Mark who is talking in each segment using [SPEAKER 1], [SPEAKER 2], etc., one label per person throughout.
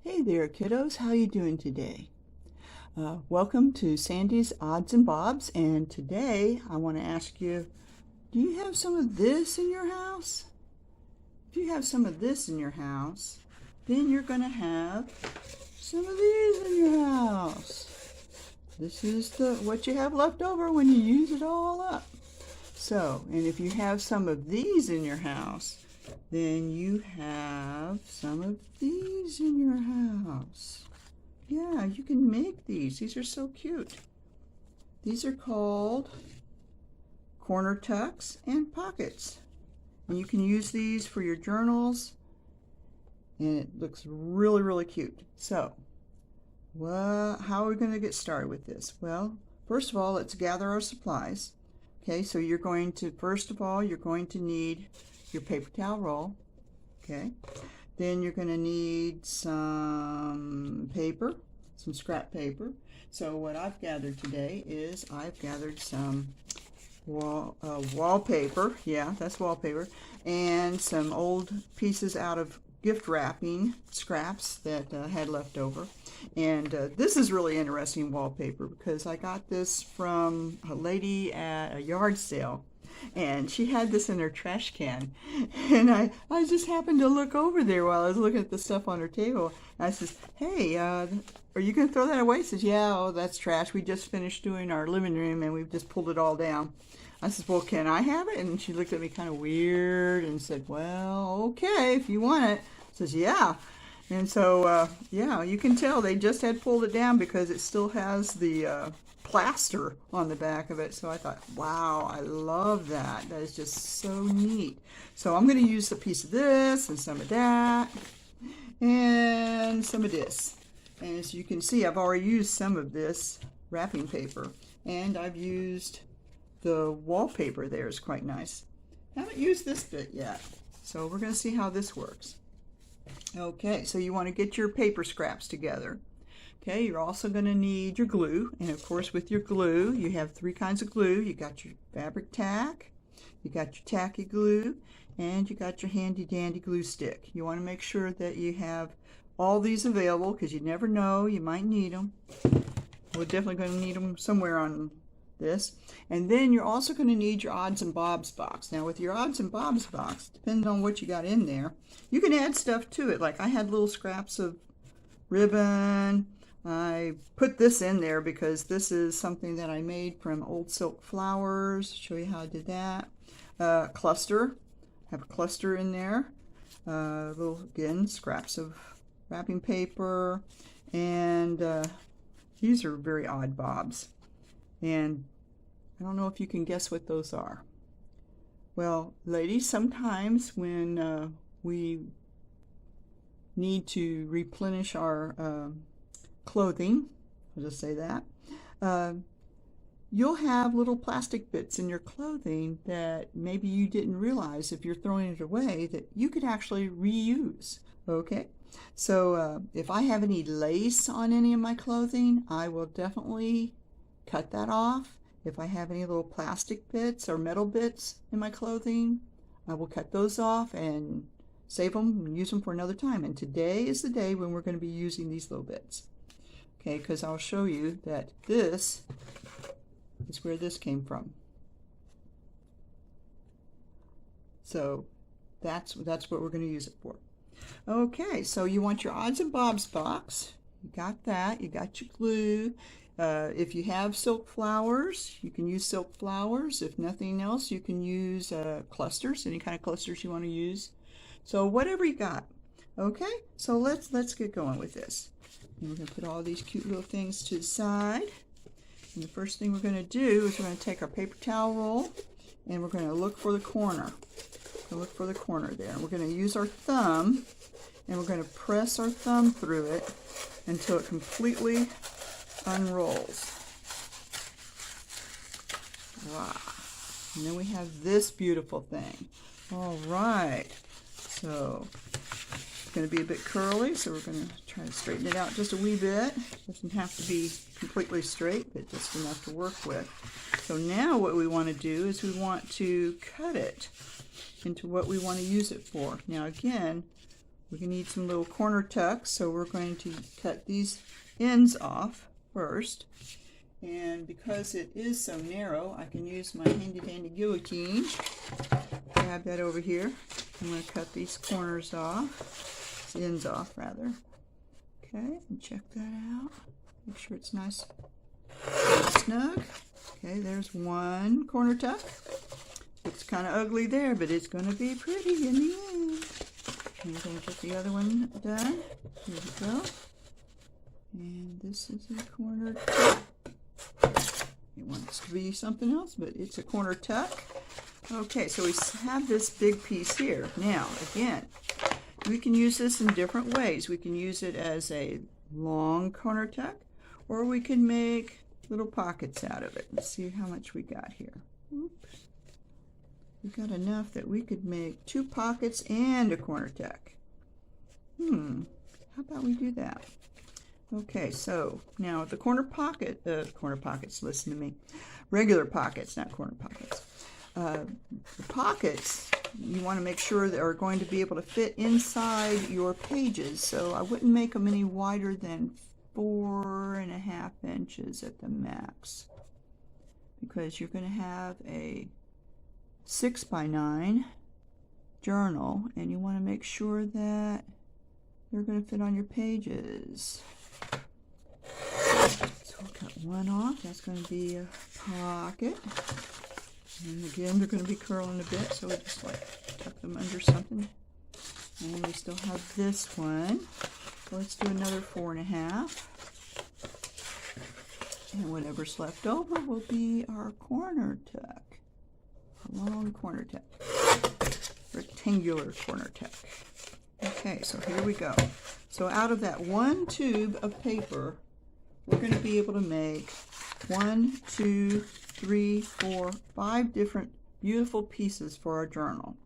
[SPEAKER 1] Hey there, kiddos. How you doing today? Welcome to Sandy's Odds and Bobs, and today I want to ask you, do you have some of this in your house? If you have some of this in your house, then you're going to have some of these in your house. This is what you have left over when you use it all up. So, and if you have some of these in your house, then you have some of these in your house. Yeah, you can make these. These are so cute. These are called corner tucks and pockets. And you can use these for your journals. And it looks really, really cute. So, how are we going to get started with this? Well, first of all, let's gather our supplies. Okay, so you're going to, first of all, you're going to need your paper towel roll. Okay, then you're going to need some paper, some scrap paper. So what I've gathered today is I've gathered some wallpaper. Yeah, that's wallpaper. And some old pieces out of gift wrapping scraps that I had left over. And this is really interesting wallpaper because I got this from a lady at a yard sale. And she had this in her trash can. And I just happened to look over there while I was looking at the stuff on her table. And I says, hey, are you going to throw that away? She says, yeah, oh, that's trash. We just finished doing our living room and we've just pulled it all down. I says, well, can I have it? And she looked at me kind of weird and said, well, okay, if you want it. I says, yeah. And so, yeah, you can tell they just had pulled it down because it still has the plaster on the back of it. So I thought, wow, I love that. That is just so neat. So I'm going to use a piece of this and some of that and some of this. And as you can see, I've already used some of this wrapping paper, and I've used the wallpaper there. Is quite nice. I haven't used this bit yet, so we're going to see how this works. Okay, so you want to get your paper scraps together. Okay, you're also going to need your glue, and of course with your glue, you have three kinds of glue. You got your fabric tack, you got your tacky glue, and you got your handy dandy glue stick. You want to make sure that you have all these available because you never know, you might need them. We're definitely going to need them somewhere on this. And then you're also going to need your odds and bobs box. Now with your odds and bobs box, depending on what you got in there, you can add stuff to it. Like I had little scraps of ribbon. I put this in there because this is something that I made from old silk flowers. Show you how I did that. Cluster. I have a cluster in there. Little, again, scraps of wrapping paper. And these are very odd bobs. And I don't know if you can guess what those are. Well, ladies, sometimes when we need to replenish our clothing, I'll just say that, you'll have little plastic bits in your clothing that maybe you didn't realize if you're throwing it away that you could actually reuse. Okay, so if I have any lace on any of my clothing, I will definitely cut that off. If I have any little plastic bits or metal bits in my clothing, I will cut those off and save them and use them for another time. And today is the day when we're going to be using these little bits. Okay, because I'll show you that this is where this came from. So that's what we're going to use it for. Okay, so you want your odds and bobs box. You got that. You got your glue. If you have silk flowers, you can use silk flowers. If nothing else, you can use clusters, any kind of clusters you want to use. So whatever you got. Okay, so let's get going with this. And we're going to put all these cute little things to the side. And the first thing we're going to do is we're going to take our paper towel roll and we're going to look for the corner. Look for the corner there. We're going to use our thumb and we're going to press our thumb through it until it completely unrolls. Wow. And then we have this beautiful thing. All right. So it's going to be a bit curly, so we're going to try to straighten it out just a wee bit. It doesn't have to be completely straight, but just enough to work with. So now what we want to do is we want to cut it into what we want to use it for. Now again, We're going to need some little corner tucks, so we're going to cut these ends off first. And because it is so narrow, I can use my handy-dandy guillotine. Grab that over here. I'm going to cut these corners off, these ends off rather. Okay, and check that out. Make sure it's nice and snug. Okay, there's one corner tuck. Looks kind of ugly there, but it's going to be pretty in the end. I'm going to get the other one done. Here we go. And this is a corner tuck. It wants to be something else, but it's a corner tuck. Okay, so we have this big piece here. Now, again, we can use this in different ways. We can use it as a long corner tuck, or we can make little pockets out of it. Let's see how much we got here. Oops. We got enough that we could make 2 pockets and a corner tuck. How about we do that? Okay, so now the corner pockets, listen to me. Regular pockets, not corner pockets. The pockets, you want to make sure that are going to be able to fit inside your pages. So I wouldn't make them any wider than 4.5 inches at the max, because you're going to have a 6x9 journal, and you want to make sure that they're going to fit on your pages. So we'll cut one off. That's going to be a pocket. And again, they're going to be curling a bit, so we just like tuck them under something. And we still have this one. So let's do another 4.5. And whatever's left over will be our corner tuck. A long corner tuck. Rectangular corner tuck. Okay, so here we go. So out of that one tube of paper, we're going to be able to make 1, 2, 3, 4, 5 different beautiful pieces for our journal.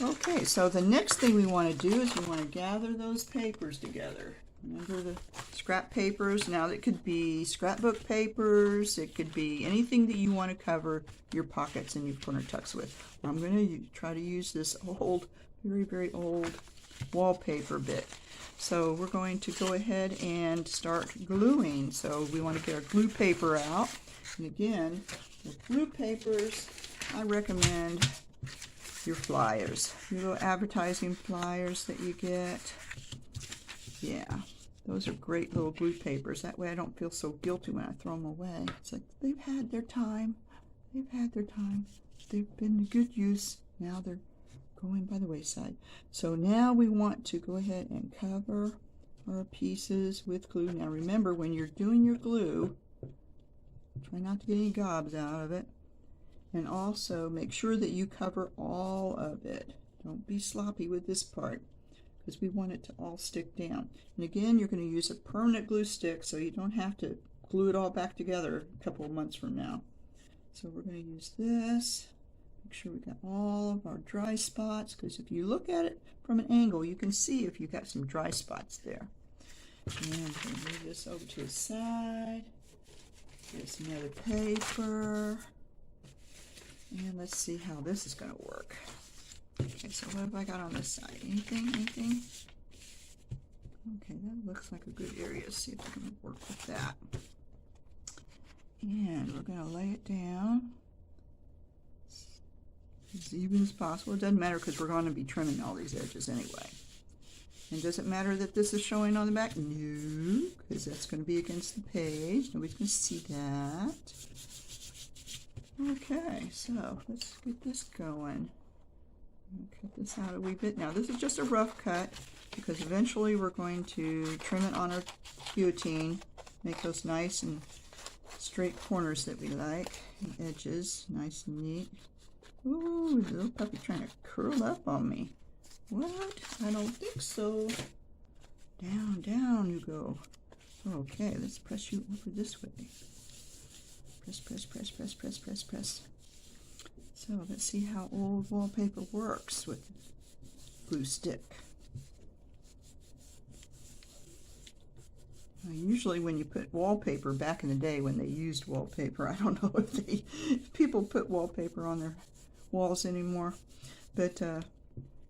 [SPEAKER 1] Okay, so the next thing we want to do is we want to gather those papers together. Remember the scrap papers? Now it could be scrapbook papers, it could be anything that you want to cover your pockets and your corner tucks with. I'm going to try to use this old, very, very old wallpaper bit. So we're going to go ahead and start gluing. So we want to get our glue paper out. And again, with glue papers, I recommend your flyers, your little advertising flyers that you get. Yeah, those are great little glue papers. That way I don't feel so guilty when I throw them away. It's like they've had their time. They've had their time. They've been good use. Now they're going by the wayside. So now we want to go ahead and cover our pieces with glue. Now remember, when you're doing your glue, try not to get any gobs out of it. And also make sure that you cover all of it. Don't be sloppy with this part, because we want it to all stick down. And again, you're going to use a permanent glue stick, so you don't have to glue it all back together a couple of months from now. So we're going to use this. Make sure we got all of our dry spots, because if you look at it from an angle, you can see if you've got some dry spots there. And we're going to move this over to the side. Get some other paper. And let's see how this is going to work. Okay, so what have I got on this side? Anything? Anything? Okay, that looks like a good area. Let's see if we can work with that. And we're going to lay it down as even as possible. It doesn't matter, because we're going to be trimming all these edges anyway. And does it matter that this is showing on the back? No, because that's going to be against the page. Nobody's going to see that. Okay, so let's get this going. Cut this out a wee bit. Now this is just a rough cut, because eventually we're going to trim it on our guillotine, make those nice and straight corners that we like, and edges nice and neat. Ooh, the little puppy trying to curl up on me. What? I don't think so. Down, down you go. Okay, let's press you over this way. Press, press, press, press, press, press, press. So let's see how old wallpaper works with glue stick. Now, usually when you put wallpaper, back in the day when they used wallpaper, I don't know if people put wallpaper on their walls anymore, but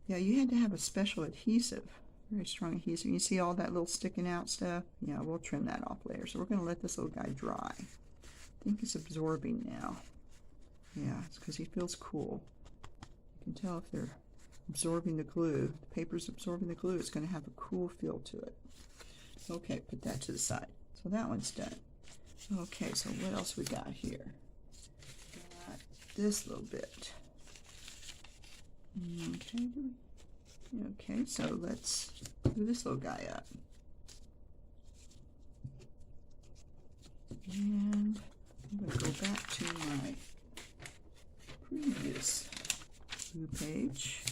[SPEAKER 1] Yeah, you had to have a special adhesive, very strong adhesive. You see all that little sticking out stuff? Yeah, we'll trim that off later. So we're going to let this little guy dry. I think it's absorbing now. Yeah, it's because he feels cool. You can tell if they're absorbing the glue. The paper's absorbing the glue. It's going to have a cool feel to it. Okay, put that to the side. So that one's done. Okay, so what else we got here? Got this little bit. Okay, okay, so let's do this little guy up. And I'm going to go back to my previous glue page.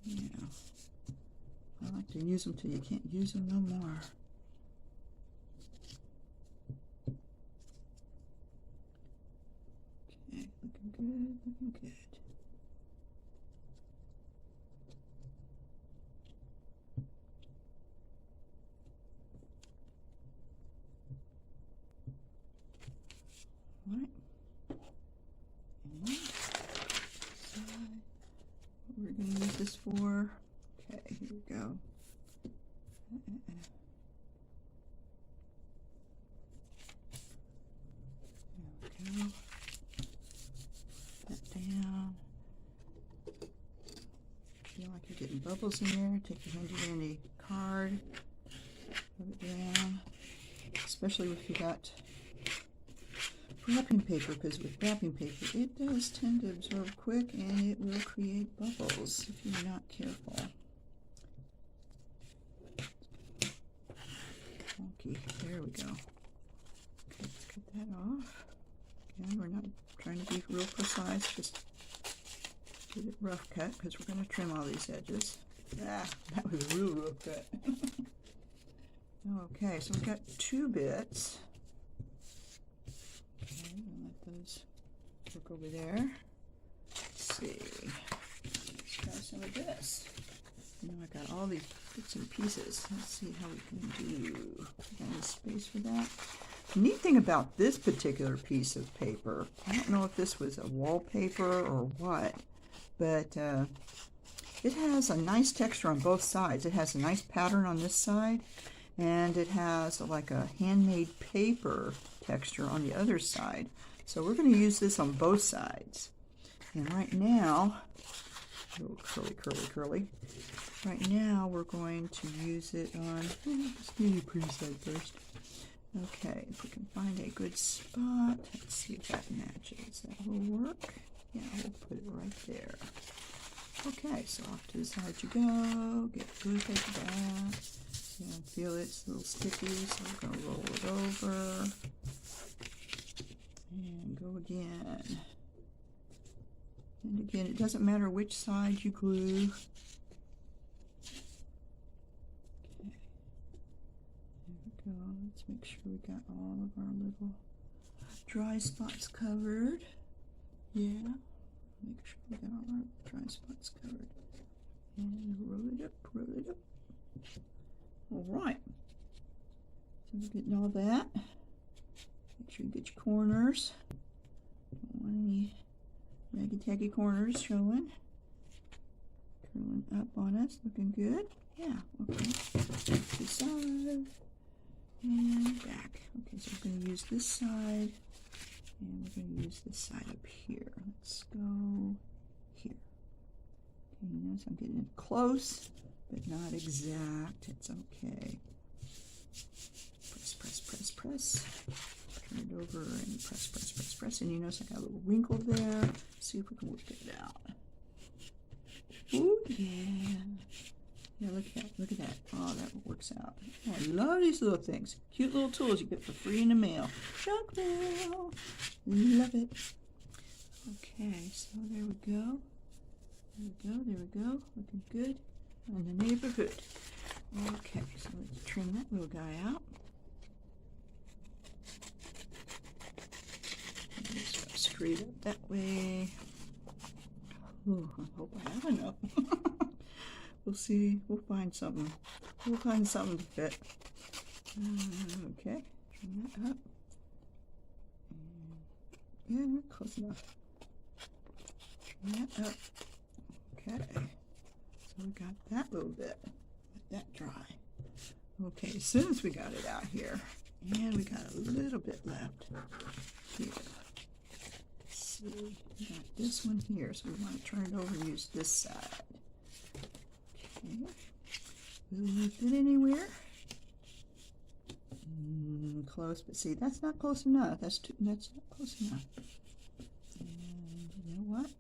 [SPEAKER 1] Yeah, I like to use them till you can't use them no more. Okay, looking good, looking good. All right. And what we're going to use this for. Okay, here we go. There we go. Put that down. Feel like you're getting bubbles in there. Take your handy dandy card. Put it down. Especially if you got wrapping paper, because with wrapping paper it does tend to absorb quick and it will create bubbles if you're not careful. Okay, there we go. Okay, let's cut that off. Again, we're not trying to be real precise, just get it rough cut because we're going to trim all these edges. Ah, that was a real rough cut. Okay, so we've got 2 bits. Okay, I'll let those work over there. Let's see. Let's try some of this. You know, I got all these bits and pieces. Let's see how we can do. Got any space for that? The neat thing about this particular piece of paper, I don't know if this was a wallpaper or what, but it has a nice texture on both sides. It has a nice pattern on this side, and it has like a handmade paper texture on the other side. So we're going to use this on both sides. And right now, a little curly, curly, curly. Right now we're going to use it on, let's do the pretty side first. Okay, if we can find a good spot, let's see if that matches. That will work. Yeah, we'll put it right there. Okay, so off to the side you go. Get glue paper back. Yeah, feel it's a little sticky, so we're going to roll it over. And go again. And again, it doesn't matter which side you glue. Okay. There we go. Let's make sure we got all of our little dry spots covered. Yeah. Make sure we got all our dry spots covered. And roll it up, roll it up. All right. So we're getting all that. Make sure you get your corners. Don't want any raggy-taggy corners showing. Curling up on us, looking good. Yeah, okay. This side and back. Okay, so we're going to use this side, and we're going to use this side up here. Let's go here. Okay, you notice I'm getting it close, but not exact. It's okay. Press, press, press, press. Turn it over and press, press, press, press. And you notice I got a little wrinkle there. See if we can work it out. Ooh, yeah. Yeah, look at that. Look at that. Oh, that works out. Oh, I love these little things. Cute little tools you get for free in the mail. Junk mail. Love it. Okay, so there we go. There we go. There we go. Looking good in the neighborhood. Okay, so let's trim that little guy out. Straight up that way. Ooh, I hope I have enough. We'll see. We'll find something. We'll find something to fit. Okay, turn that up. Yeah, close enough. Turn that up. Okay, so we got that little bit. Let that dry. Okay, as soon as we got it out here, and we got a little bit left here. Let's see, we got this one here, so we want to turn it over and use this side. Okay, will you fit anywhere? Close, but see, that's not close enough. That's not close enough. And you know what?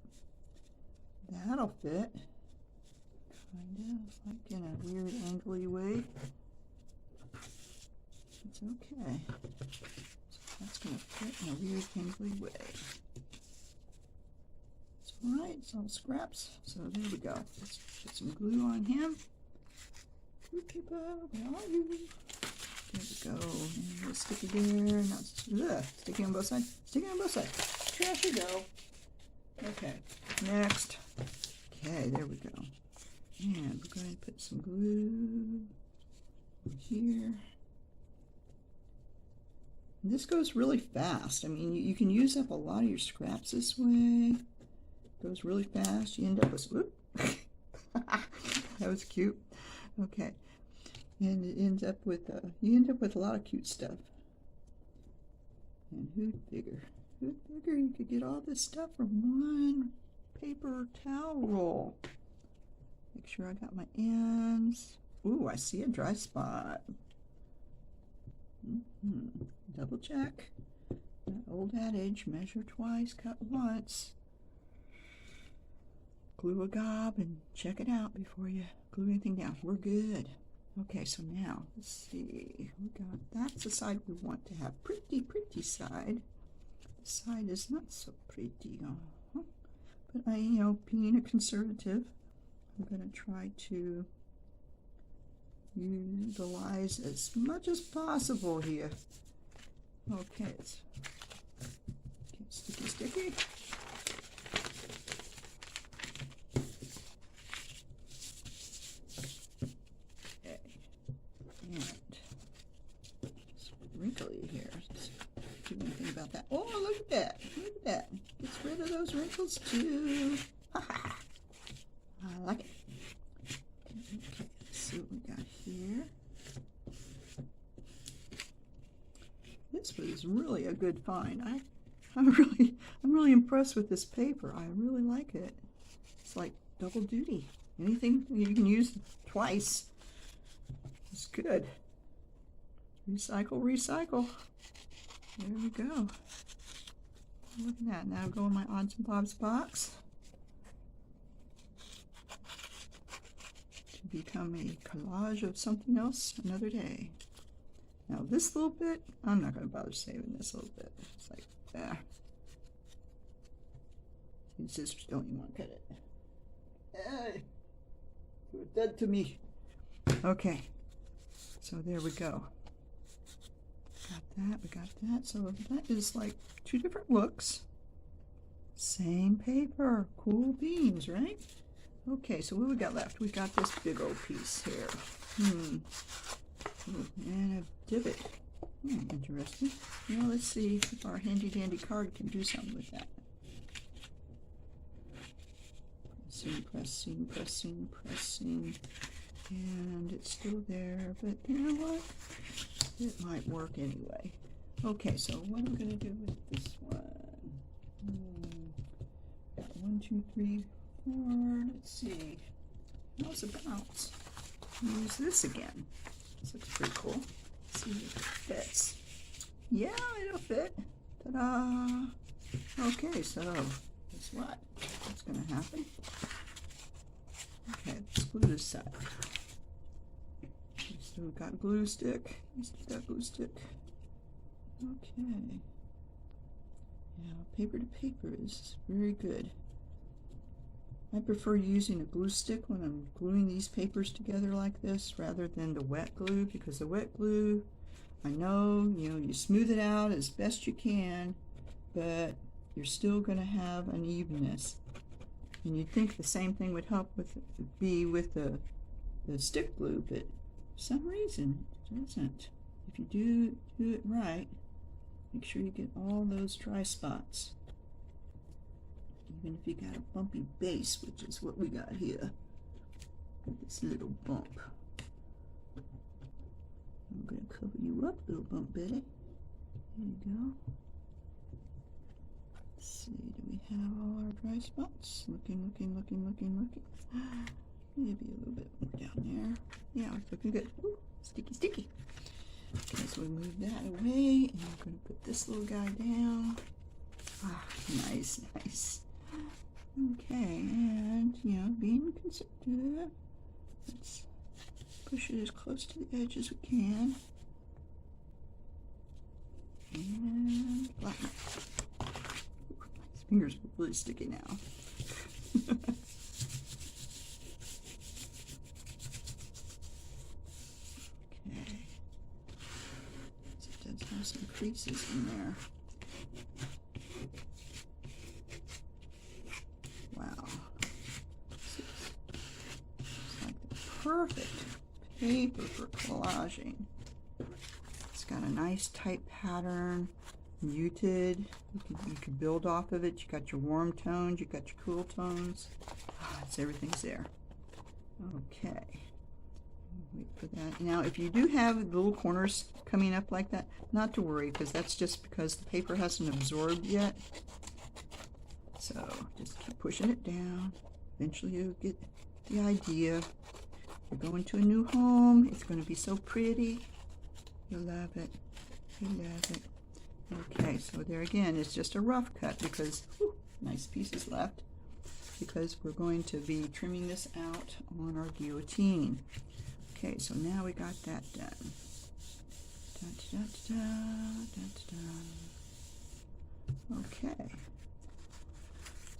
[SPEAKER 1] That'll fit. Kind of like in a weird angly way. It's okay. So that's going to fit in a weird angly way. It's alright, it's all scraps. So there we go. Let's put some glue on him. Glue paper, where are you? There we go. And we'll stick it there. Now, stick it on both sides. Stick it on both sides. Trash you go. Okay, next. Okay, there we go. And we're going to put some glue here. And this goes really fast. I mean, you can use up a lot of your scraps this way. It goes really fast. You end up with, whoop. That was cute. Okay. And it ends up with, you end up with a lot of cute stuff. And who'd figure you could get all this stuff from one paper towel roll. Make sure I got my ends. Ooh, I see a dry spot. Double check. That old adage, measure twice, cut once. Glue a gob and check it out before you glue anything down. We're good. Okay, so now, let's see. We got, that's the side we want to have. Pretty, pretty side. The side is not so pretty. But I, you know, being a conservative, I'm going to try to utilize as much as possible here. Okay, it's sticky, sticky. Okay, and it's wrinkly here. Let's do anything about that. Oh, look at that! Look at that! Gets rid of those wrinkles too. I like it. Okay, let's see what we got here. This was really a good find. I'm really impressed with this paper. I really like it. It's like double duty. Anything you can use twice is good. Recycle, recycle. There we go. Look at that. Now go in my odds and bobs box to become a collage of something else another day. Now this little bit, I'm not going to bother saving this little bit. It's like, these scissors don't even want to cut it. Hey, do it dead to me. Okay, so there we go. Got that, we got that. So that is like two different looks. Same paper, cool beans, right? Okay, so what we got left? We got this big old piece here. Ooh, and a divot. Interesting. Now let's see if our handy dandy card can do something with that. Pressing, pressing, pressing, pressing. And it's still there, but you know what? It might work anyway. Okay, so what I'm going to do with this one? Got 1, 2, 3, 4. Let's see. How's about use this again? This looks pretty cool. Let's see if it fits. Yeah, it'll fit. Ta-da! Okay, so guess what? What's going to happen? Okay, let's glue this side. So we've got glue stick. Stick that glue stick. Okay. Yeah, paper to paper is very good. I prefer using a glue stick when I'm gluing these papers together like this rather than the wet glue, because the wet glue, I know, you smooth it out as best you can, but you're still going to have unevenness. And you'd think the same thing would help with the stick glue, but for some reason it doesn't. If you do it right, make sure you get all those dry spots. Even if you got a bumpy base, which is what we got here. This little bump. I'm going to cover you up, little bump Betty. There you go. Let's see, do we have all our dry spots? Looking. Maybe a little bit more down there. Yeah, it's looking good. Ooh, sticky. Okay, so we move that away, and I'm going to put this little guy down. Ah, nice. Okay, and, being conservative, let's push it as close to the edge as we can. And flatten it. His fingers are really sticky now. Okay. So it does have some creases in there. Wow. It's like the perfect paper for collaging. It's got a nice tight pattern, muted. You can build off of it. You got your warm tones, you got your cool tones. Everything's there. Okay. Wait for that. Now, if you do have little corners coming up like that, not to worry, because that's just because the paper hasn't absorbed yet. So just keep pushing it down. Eventually you'll get the idea. You're going to a new home. It's going to be so pretty. You'll love it. Okay, so there again, it's just a rough cut because nice pieces left, because we're going to be trimming this out on our guillotine. Okay, so now we got that done. Okay.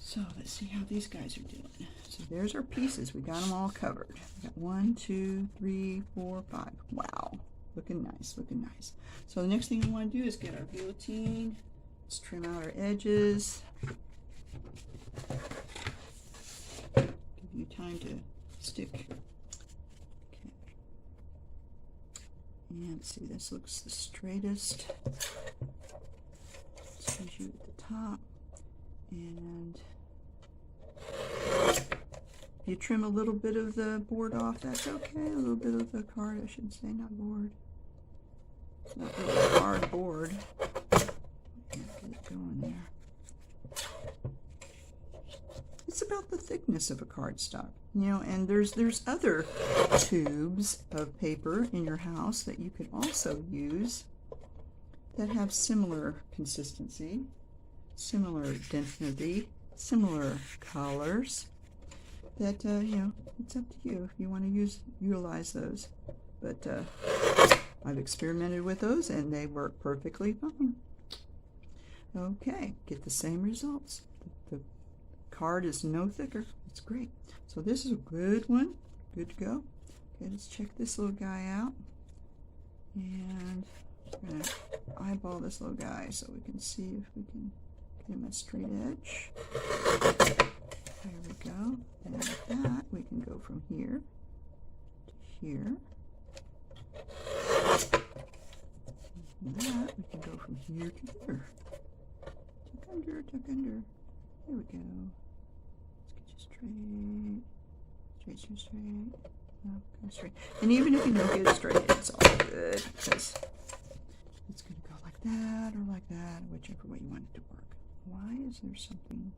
[SPEAKER 1] So let's see how these guys are doing. So there's our pieces. We got them all covered. We got 1, 2, 3, 4, 5. Wow. Looking nice. So the next thing we want to do is get our guillotine. Let's trim out our edges. Give you time to stick. Okay. And let's see, this looks the straightest. Let's use you at the top. And you trim a little bit of the board off, that's okay. A little bit of the card, I should say, not board. It's not really a hard board. Get it going there. It's about the thickness of a cardstock, and there's other tubes of paper in your house that you could also use that have similar consistency, similar density, similar colors. That it's up to you if you want to utilize those. But I've experimented with those and they work perfectly fine. Okay, get the same results. The card is no thicker. It's great. So this is a good one. Good to go. Okay, let's check this little guy out. And we're going to eyeball this little guy so we can see if we can get him a straight edge. There we go. And with that, we can go from here to here. And that, we can go from here to here. Tuck under. There we go. Let's get you straight. Straight. No, go straight. And even if you don't get it straight, it's all good because it's going to go like that or like that, whichever way you want it to work. Why is there something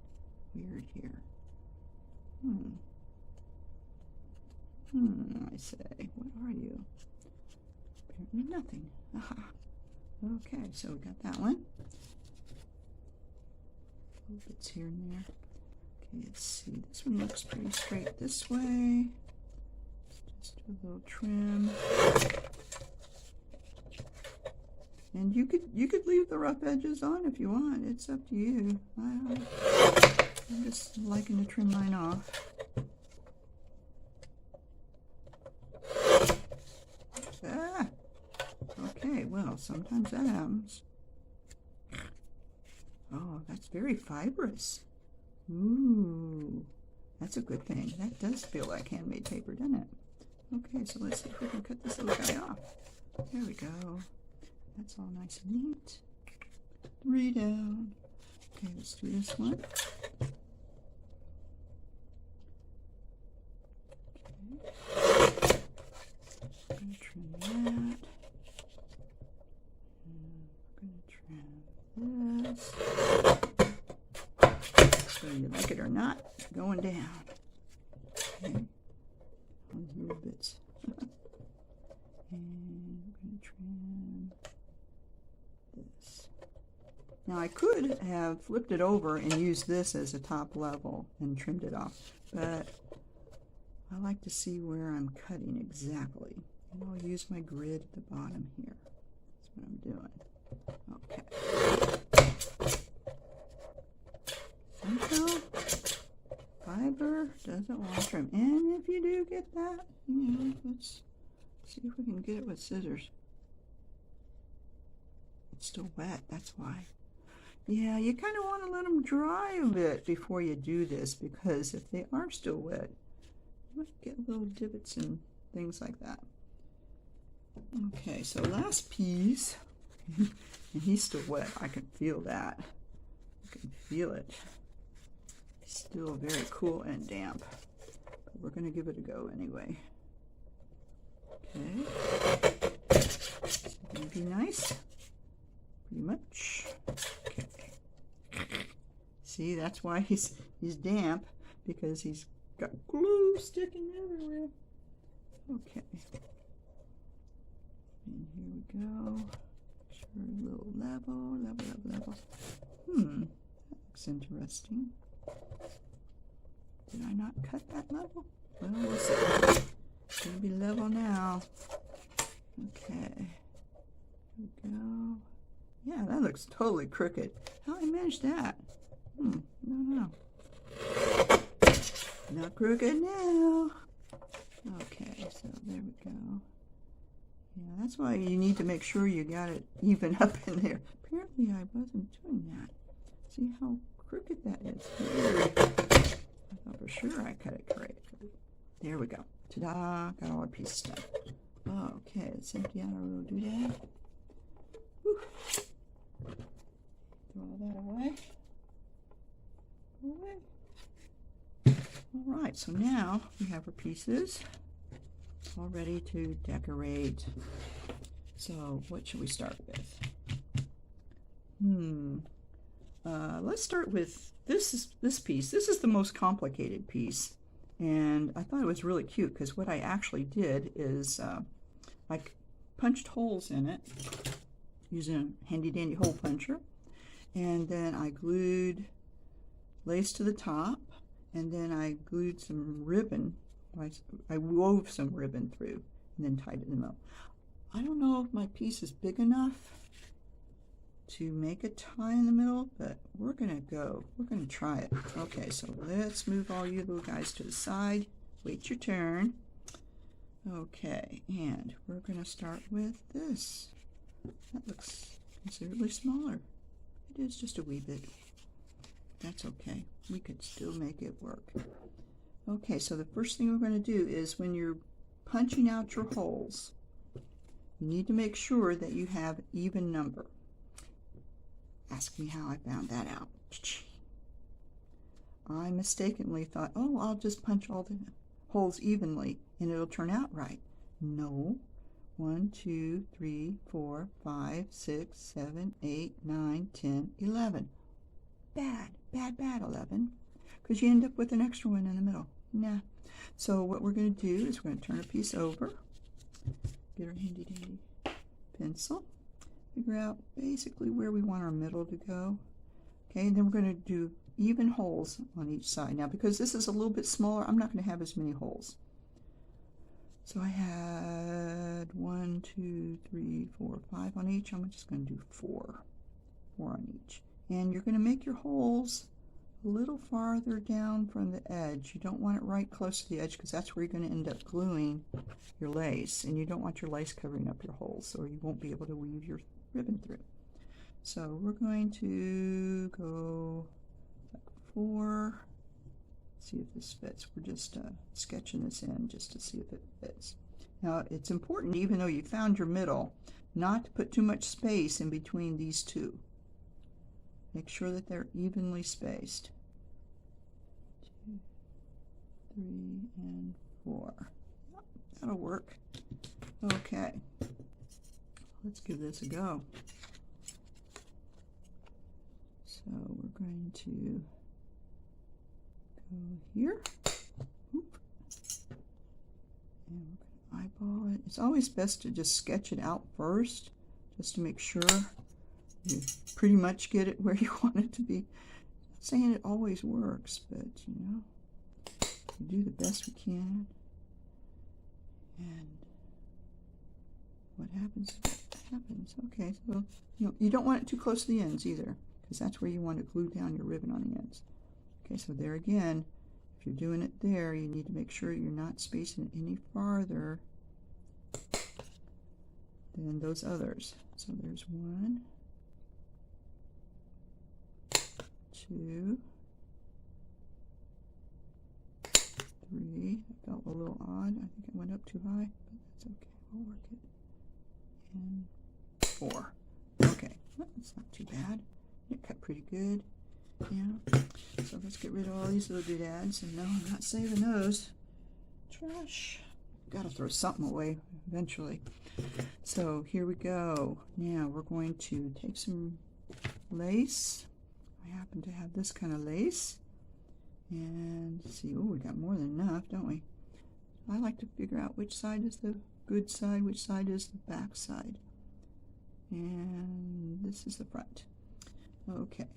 [SPEAKER 1] weird here? I say, what are you? Apparently nothing. Aha. Okay, so we got that one. A little bits here and there. Okay, let's see. This one looks pretty straight this way. Let's just do a little trim. And you could leave the rough edges on if you want. It's up to you. I'm just liking to trim mine off. Okay, well, sometimes that happens. Oh, that's very fibrous. Ooh, that's a good thing. That does feel like handmade paper, doesn't it? Okay, so let's see if we can cut this little guy off. There we go. That's all nice and neat. 3 down. Okay, let's do this one. whether you like it or not, it's going down. Okay. On here bits. And we're going to trim this. Now I could have flipped it over and used this as a top level and trimmed it off, but I like to see where I'm cutting exactly. And I'll use my grid at the bottom here. That's what I'm doing. Okay. Somehow, fiber doesn't want to trim. And if you do get that, let's see if we can get it with scissors. It's still wet, that's why. Yeah, you kind of want to let them dry a bit before you do this, because if they are still wet, you might get little divots and things like that. Okay, so last piece, and he's still wet. I can feel that. I can feel it. It's still very cool and damp, but we're going to give it a go anyway. Okay, it's going to be nice, pretty much. Okay. See, that's why he's damp, because he's got glue sticking everywhere. Okay. And here we go. Sure, a little level. That looks interesting. Did I not cut that level? Well, we'll see. It's going to be level now. Okay. Here we go. Yeah, that looks totally crooked. How did I manage that? No. Not crooked now. Okay, so there we go. Yeah, that's why you need to make sure you got it even up in there. Apparently I wasn't doing that. See how crooked that is? I thought for sure I cut it correctly. There we go. Ta-da! Got all our pieces done. Okay, let's empty out our little doodad. Whew. Throw all that away. Alright, so now we have our pieces all ready to decorate. So what should we start with? Let's start with this piece. This is the most complicated piece, and I thought it was really cute because what I actually did is I punched holes in it using a handy dandy hole puncher, and then I glued lace to the top, and then I glued some ribbon. I wove some ribbon through and then tied it in the middle. I don't know if my piece is big enough to make a tie in the middle, but we're gonna try it. Okay, so let's move all you little guys to the side. Wait your turn. Okay, and we're gonna start with this. That looks considerably smaller. It is just a wee bit. That's okay. We could still make it work. Okay, so the first thing we're going to do is when you're punching out your holes, you need to make sure that you have even number. Ask me how I found that out. I mistakenly thought, oh, I'll just punch all the holes evenly and it'll turn out right. No. 1, 2, 3, 4, 5, 6, 7, 8, 9, 10, 11. Bad, 11. Because you end up with an extra one in the middle. Nah. So what we're going to do is we're going to turn a piece over, get our handy dandy pencil, figure out basically where we want our middle to go. Okay, and then we're going to do even holes on each side. Now because this is a little bit smaller, I'm not going to have as many holes. So I had 1, 2, 3, 4, 5 on each. I'm just going to do 4 on each. And you're going to make your holes a little farther down from the edge. You don't want it right close to the edge because that's where you're going to end up gluing your lace, and you don't want your lace covering up your holes or you won't be able to weave your ribbon through. So we're going to go like 4. See if this fits. We're just sketching this in just to see if it fits. Now it's important, even though you found your middle, not to put too much space in between these two. Make sure that they're evenly spaced. 2, 3, and 4. Yep, that'll work. Okay, let's give this a go. So we're going to here. Oop. And we're going to eyeball it. It's always best to just sketch it out first, just to make sure you pretty much get it where you want it to be. I'm not saying it always works, but you know, we do the best we can. And what happens happens. Okay, so you don't want it too close to the ends either, because that's where you want to glue down your ribbon on the ends. Okay, so there again, if you're doing it there, you need to make sure you're not spacing it any farther than those others. So there's 1, 2, 3. That felt a little odd. I think it went up too high, but that's okay. I'll work it. And 4. Okay, well, that's not too bad. It cut pretty good. Yeah. So let's get rid of all these little doodads. And no, I'm not saving those. Trash. Got to throw something away eventually. So here we go. Now we're going to take some lace. I happen to have this kind of lace. And see, oh, we got more than enough, don't we? I like to figure out which side is the good side, which side is the back side. And this is the front. Okay.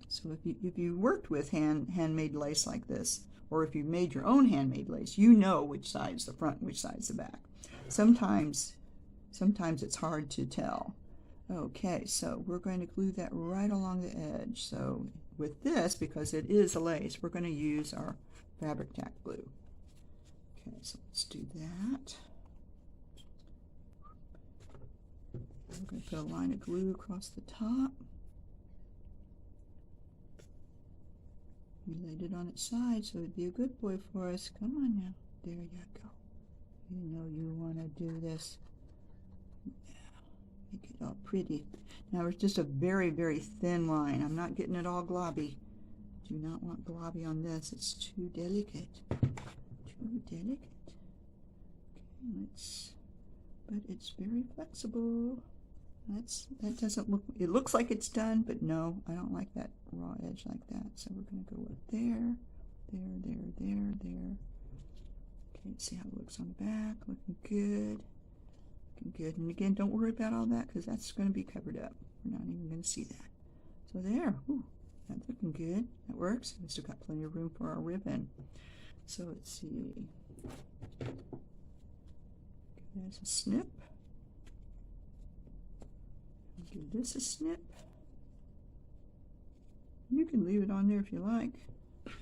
[SPEAKER 1] So if you worked with handmade lace like this, or if you made your own handmade lace, you know which side's the front and which side's the back. Sometimes it's hard to tell. Okay, so we're going to glue that right along the edge. So with this, because it is a lace, we're going to use our fabric tack glue. Okay, so let's do that. We're going to put a line of glue across the top. We laid it on its side, so it'd be a good boy for us. Come on now. There you go. You know you want to do this. Yeah. Make it all pretty. Now it's just a very, very thin line. I'm not getting it all globby. Do not want globby on this. It's too delicate. Too delicate. Okay, but it's very flexible. That doesn't look, it looks like it's done, but no, I don't like that raw edge like that. So we're going to go up there, there. Okay, see how it looks on the back. Looking good. Looking good. And again, don't worry about all that because that's going to be covered up. We're not even going to see that. So there. Ooh, that's looking good. That works. We still got plenty of room for our ribbon. So let's see. There's a snip. Give this a snip. You can leave it on there if you like.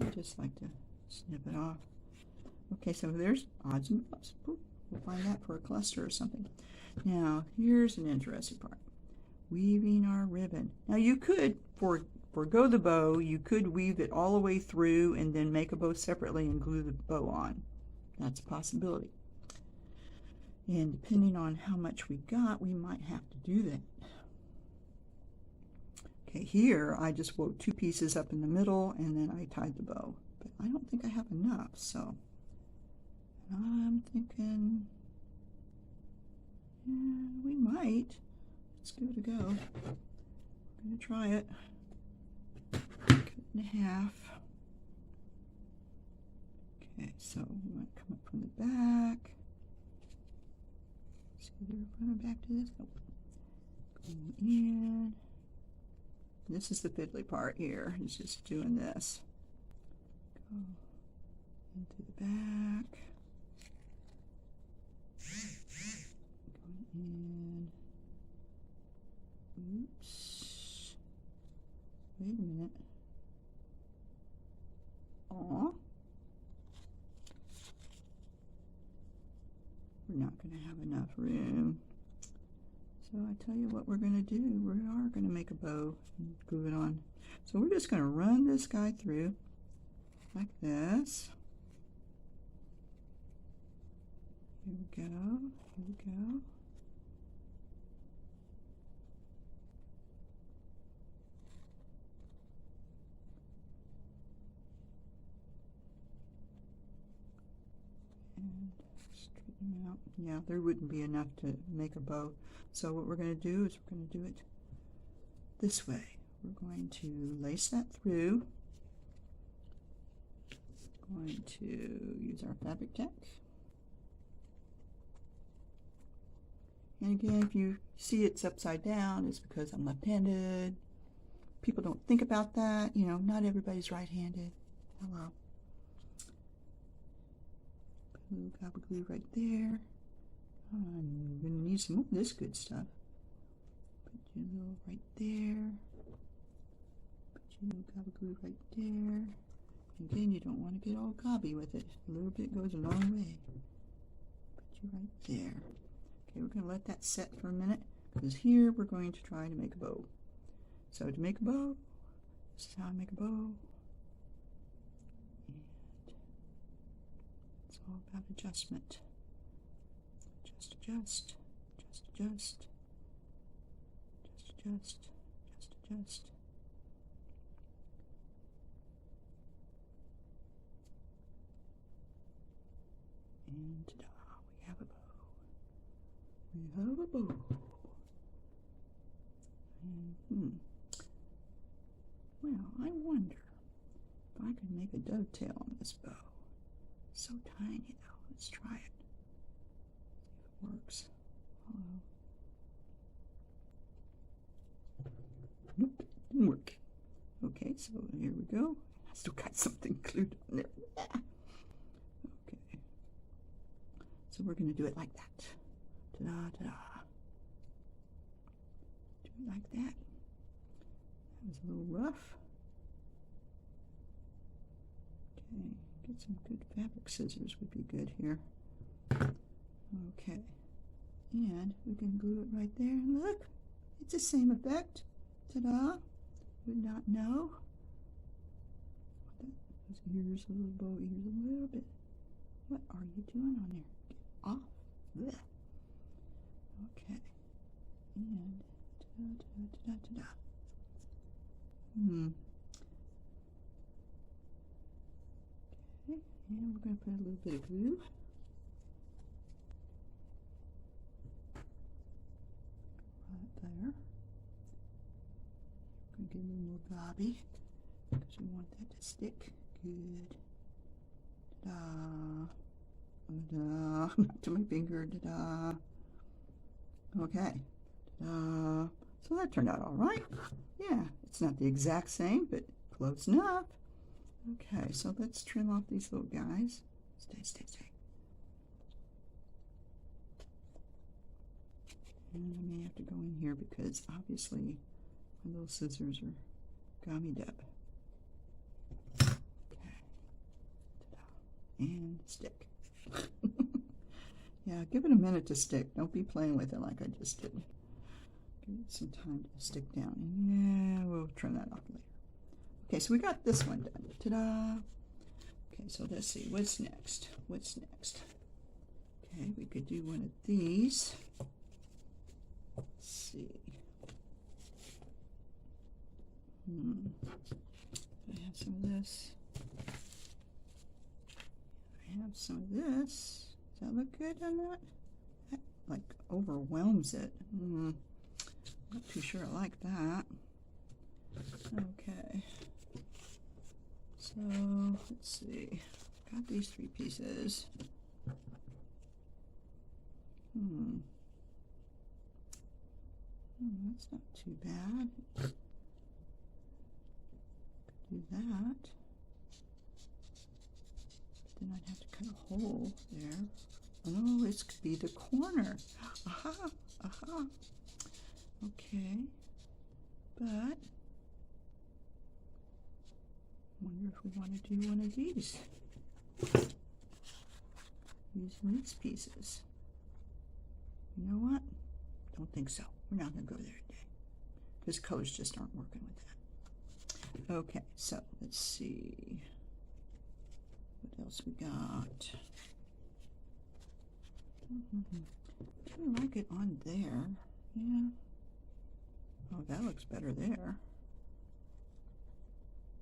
[SPEAKER 1] I just like to snip it off. Okay, so there's odds and ends. We'll find that for a cluster or something. Now, here's an interesting part. Weaving our ribbon. Now you could, forgo the bow, you could weave it all the way through and then make a bow separately and glue the bow on. That's a possibility. And depending on how much we got, we might have to do that. Okay, here I just wove 2 pieces up in the middle and then I tied the bow. But I don't think I have enough, so I'm thinking, yeah, we might. Let's give it a go. I'm going to try it. Cut it in half. Okay, so we might come up from the back. See, they're running back to this. Oh. Going in. This is the fiddly part here. It's just doing this. Go into the back. Going in. Oops. Wait a minute. Aw. We're not going to have enough room. So I tell you what we're going to do. We are going to make a bow and glue it on. So we're just going to run this guy through like this. Here we go. Here we go. And straighten out. Yeah, there wouldn't be enough to make a bow. So what we're going to do is we're going to do it this way. We're going to lace that through. going to use our fabric tack. And again, if you see it's upside down, it's because I'm left-handed. People don't think about that. You know, not everybody's right-handed. Hello. Glue, copper glue right there. I'm going to need some of this good stuff. Put your little right there. Put your little copper glue right there. Again, you don't want to get all gobby with it. A little bit goes a long way. Put you right there. Okay, we're going to let that set for a minute, because here we're going to try to make a bow. So to make a bow, this is how I make a bow. And it's all about adjustment. Adjust, adjust, adjust, adjust, adjust, adjust, adjust, adjust. And ta-da, we have a bow. We have a bow. And, well, I wonder if I could make a dovetail on this bow. It's so tiny though. Let's try it. See if it works. Hello. Nope, didn't work. Okay, so here we go. I still got something glued on there. Okay. So we're going to do it like that. Ta-da, ta-da. Do it like that. That was a little rough. Okay, get some good fabric scissors would be good here. Okay, and we can glue it right there. And look, it's the same effect. Ta-da! Would not know. Those ears, a little bow ears, a little bit. What are you doing on there? Get off. Blech. Okay, and ta-da, ta-da, ta-da, ta-da. Okay, and we're going to put a little bit of glue. Right there. We're going to get a little more gobby because we want that to stick. Good. Ta-da. Ta-da. Not to my finger. Ta-da. Okay. Ta-da. So that turned out all right. Yeah, it's not the exact same, but close enough. Okay, so let's trim off these little guys. Stay, stay, stay. And I may have to go in here because obviously my little scissors are gummied up. Okay. Ta-da. And stick. Yeah, give it a minute to stick. Don't be playing with it like I just did. Give it some time to stick down. And yeah, we'll trim that off later. Okay, so we got this one done. Ta-da! Okay, so let's see. What's next? What's next? Okay, we could do one of these. Let's see. I have some of this. I have some of this. Does that look good on that? That like overwhelms it. Not too sure I like that. Okay. So let's see. Got these 3 pieces. That's not too bad. Could do that. But then I'd have to cut a hole there. Oh, this could be the corner. Aha, aha. Okay. But I wonder if we want to do one of these. Using these pieces. You know what? Don't think so. We're not going to go there today. Because colors just aren't working with that. Okay, so let's see. What else we got? I kind of like it on there. Yeah. Oh, that looks better there.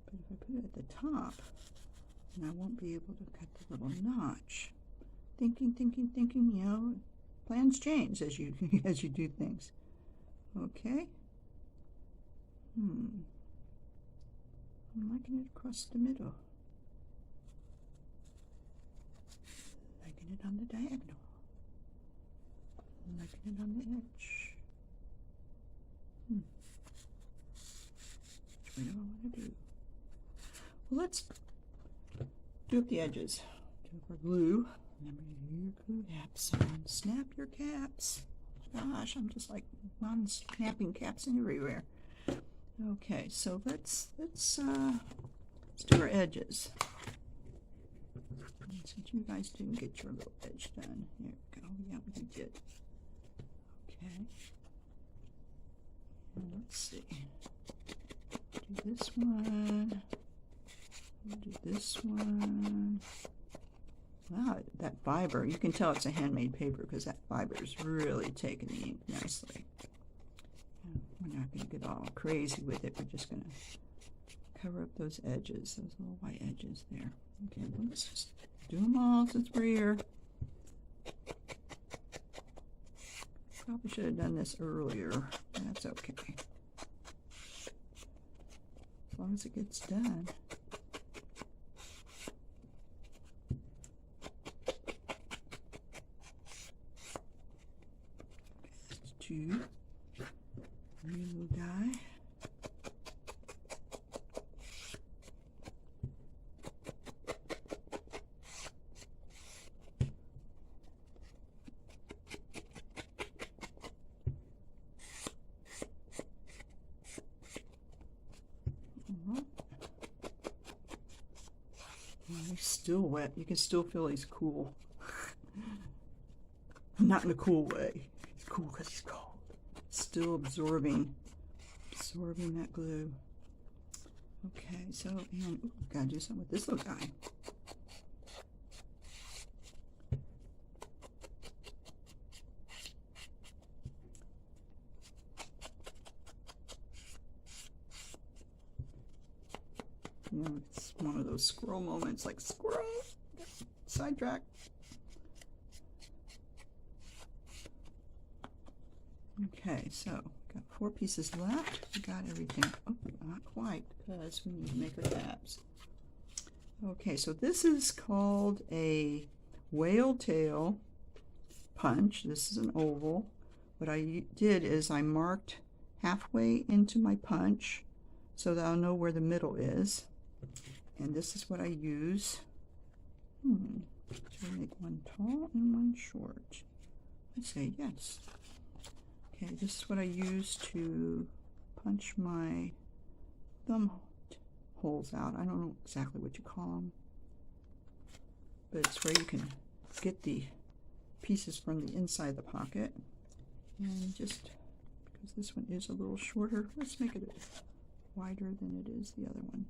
[SPEAKER 1] But if I put it at the top, then I won't be able to cut the little notch. Thinking, you know, plans change as you as you do things. Okay. I'm liking it across the middle. making it on the diagonal. Making it on the edge. Which way do I want to do? Well, let's do up the edges. Do up our glue. Remember your glue caps on. Snap your caps. Gosh, I'm just like non-snapping caps everywhere. Okay, so let's do our edges. Since you guys didn't get your little edge done, here we go. Yeah, we did. Okay. And let's see. Do this one. Do this one. Wow, that fiber, you can tell it's a handmade paper because that fiber is really taking the ink nicely. We're not going to get all crazy with it. We're just going to cover up those edges, those little white edges there. Okay, well, let's just do them all since we're here. Probably should have done this earlier. That's okay. As long as it gets done. Two. Little guy. He's still wet. You can still feel he's cool. Not in a cool way. He's cool because he's cold. Still absorbing that glue. Okay, so, and gotta do something with this little guy. You know, it's one of those squirrel moments, like squirrel, sidetrack. Okay, so got 4 pieces left. We got everything. Oh, not quite, because we need to make our tabs. Okay, so this is called a whale tail punch. This is an oval. What I did is I marked halfway into my punch so that I'll know where the middle is. And this is what I use. Should I make one tall and one short? I say yes. Okay, this is what I use to punch my thumb holes out. I don't know exactly what you call them, but it's where you can get the pieces from the inside the pocket. And just because this one is a little shorter, let's make it wider than it is the other one.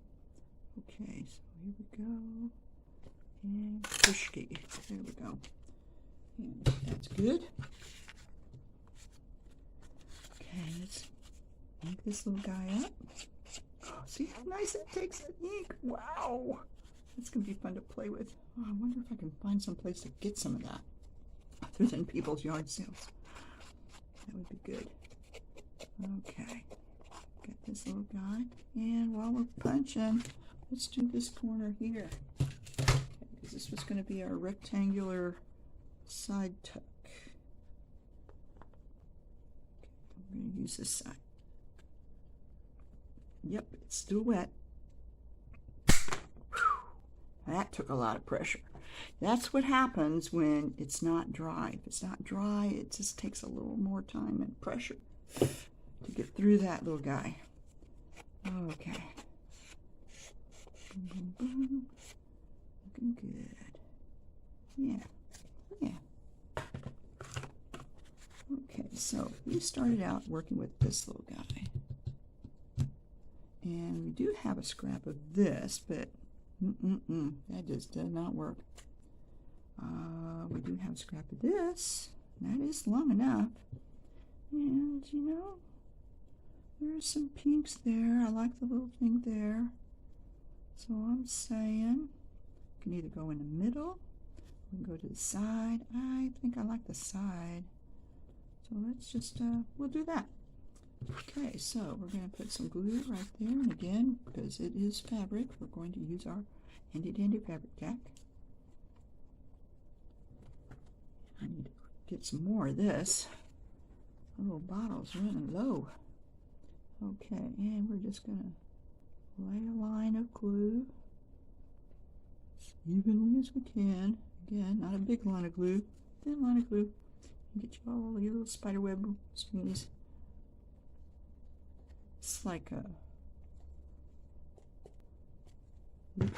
[SPEAKER 1] Okay, so here we go. And pushki. There we go. And that's good. Okay, let's ink this little guy up. Oh, see how nice it takes that ink. Wow. That's going to be fun to play with. Oh, I wonder if I can find some place to get some of that other than people's yard sales. That would be good. Okay. Got this little guy. And while we're punching, let's do this corner here. Okay, because this was going to be our rectangular side tuck. I'm going to use this side. Yep, it's still wet. Whew. That took a lot of pressure. That's what happens when it's not dry. If it's not dry, it just takes a little more time and pressure to get through that little guy. Okay. Boom, boom, boom. Looking good. Yeah. Okay, so we started out working with this little guy. And we do have a scrap of this, but that just does not work. We do have a scrap of this. That is long enough. And, you know, there's some pinks there. I like the little thing there. So I'm saying you can either go in the middle, we can go to the side. I think I like the side. So let's just, we'll do that. Okay, so we're going to put some glue right there. And again, because it is fabric, we're going to use our handy dandy fabric tack. get some more of this. The little bottle's running low. Okay, and we're just gonna lay a line of glue as evenly as we can. Again, not a big line of glue, thin line of glue. Get you all your little spider web strings. It's like a